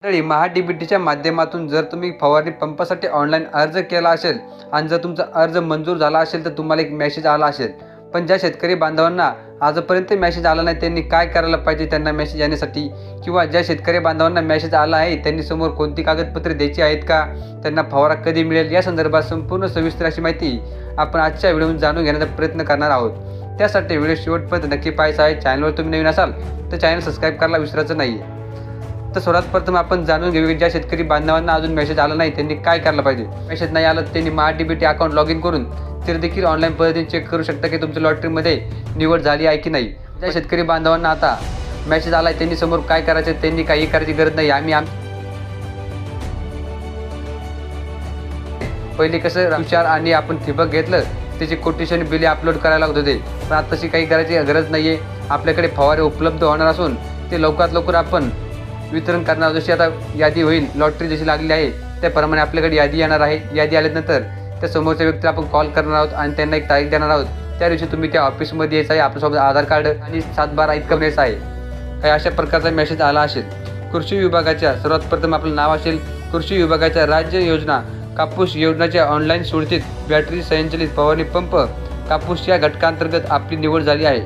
मंडळी, महा-डी-बी-टीच्या माध्यमातून जर तुम्ही फवारणी पंपासाठी ऑनलाईन अर्ज केला असेल आणि जर तुमचा अर्ज मंजूर झाला असेल तर तुम्हाला एक मेसेज आला असेल. पण ज्या शेतकरी बांधवांना आजपर्यंत मेसेज आला नाही त्यांनी काय करायला पाहिजे त्यांना मेसेज येण्यासाठी, किंवा ज्या शेतकरी बांधवांना मेसेज आला आहे त्यांनी समोर कोणती कागदपत्रे द्यायची आहेत का, त्यांना फवारा कधी मिळेल, या संदर्भात संपूर्ण सविस्तर अशी माहिती आपण आजच्या व्हिडिओमध्ये जाणून घेण्याचा प्रयत्न करणार आहोत. त्यासाठी व्हिडिओ शेवटपर्यंत नक्की पाहायचा आहे. चॅनलवर तुम्ही नवीन असाल तर चॅनल सबस्क्राईब करायला विसरायचं नाही. तर सर्वात प्रथम आपण जाणून घेऊया की ज्या शेतकरी बांधवांना अजून मेसेज आला नाही त्यांनी काय करायला पाहिजे. मेसेज नाही आला त्यांनी महा-डी-बी-टी अकाउंट लॉग इन करून ते देखील ऑनलाईन पद्धतीने चेक करू शकता की तुमच्या लॉटरीमध्ये निवड झाली आहे की नाही. ज्या शेतकरी बांधवांना आता मेसेज आला आहे त्यांनी समोर काय करायचे, त्यांनी काही करायची गरज नाही. पहिले कसं विचार आणि आपण ठिबक घेतलं त्याची कोटेशन बिले अपलोड करायला लागत होते, पण आता तशी काही करायची गरज नाही आहे. आपल्याकडे फवारे उपलब्ध होणार असून ते लवकरात लवकर आपण वितरण करणार. जशी आता यादी होईल, लॉटरी जशी लागली आहे त्याप्रमाणे आपल्याकडे यादी येणार आहे. यादी आल्यानंतर त्या समोरच्या व्यक्तीला आपण कॉल करणार आहोत आणि त्यांना एक तारीख देणार आहोत. त्या दिवशी तुम्ही त्या ऑफिसमध्ये यायचं आहे, आपल्यासोबत आधार कार्ड आणि 7/12 इतकं न्यायचं आहे. काही अशा प्रकारचा मेसेज आला असेल. कृषी विभागाच्या सर्वात प्रथम आपलं नाव असेल. कृषी विभागाच्या राज्य योजना कापूस योजनाच्या ऑनलाईन सुविधेत बॅटरी संचलित फवारणी पंप कापूस या घटकांतर्गत आपली निवड झाली आहे.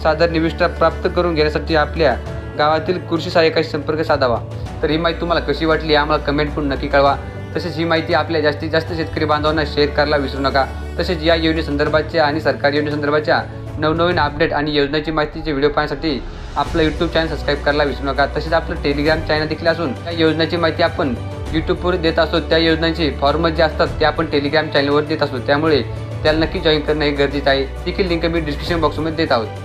सादर निविष्ठा प्राप्त करून घेण्यासाठी आपल्या गावातील कृषी सहाय्यकाशी संपर्क साधावा. तर ही माहिती तुम्हाला कशी वाटली आम्हाला कमेंट करून नक्की कळवा. तसेच ही माहिती आपल्या जास्तीत जास्त शेतकरी बांधवांना शेअर करायला विसरू नका. तसेच या योजनेसंदर्भाच्या आणि सरकारी योजनेसंदर्भाच्या नवनवीन अपडेट आणि योजनेची माहितीचे व्हिडिओ पाहण्यासाठी आपलं यूट्यूब चॅनल सबस्क्राईब करायला विसरू नका. तसेच आपलं टेलिग्राम चॅनल देखील असून त्या योजनेची माहिती आपण यूट्यूबवर देत असतो. त्या योजनांचे फॉर्मॅट जे असतात ते आपण टेलिग्राम चॅनलवर देत असतो, त्यामुळे त्याला नक्की जॉईन करणं हे गरजेचं आहे. देखील लिंक मी डिस्क्रिप्शन बॉक्समध्ये देत आहोत.